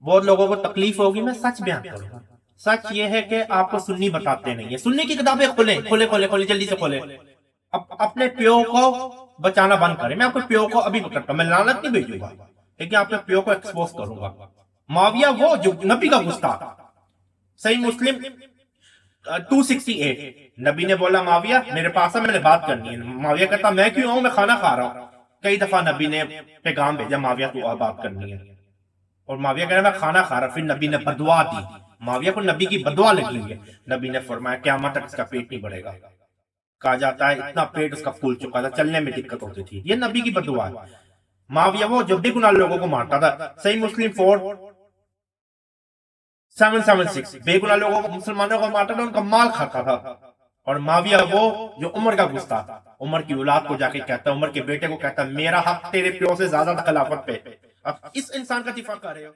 बहुत लोगों को तकलीफ होगी, मैं सच बयान करूंगा। सच ये है कि आपको सुन्नी बताते नहीं है। सुन्नी की किताबें खोले खोले खोले खोले, जल्दी से खोले। अपने प्यो को बचाना बंद करें। मैं आपके प्यो को अभी पकड़ता हूं, मैं लानत नहीं भेजूंगा, लेकिन आपके प्यो को एक्सपोज करूंगा। माविया वो जो नबी का गुस्ताख। सही मुस्लिम 268, नबी ने बोला माविया मेरे पास है, मैंने बात करनी है। माविया कहता मैं क्यों आऊं, मैं खाना खा रहा हूं। कई दफा नबी ने पैगाम भेजा, माविया तू और बात करनी है। और माविया कह रहा मैं खाना खा रहा। फिर नबी ने बदुआ दी। माविया को नबी की बदुआ लगी हुई है। नबी ने फरमाया क़यामत तक इसका पेट नहीं बढ़ेगा। कहा जाता है इतना पेट उसका फूल चुका था, चलने में दिक्कत होती थी। ये नबी की बदुआ है। माविया वो जो बेगुनाह लोगों को मारता था। सही मुस्लिम 4776, बेगुनाह लोगों को, मुसलमानों को मारता था, उनका माल खाता था। और माविया वो जो उमर का गुस्ताख था, उमर की औलाद को जाके कहता, उमर के बेटे को कहता मेरा हक तेरे प्यो से ज्यादा था खिलाफत पे। अब इस इंसान का दिफा कर रहे हो।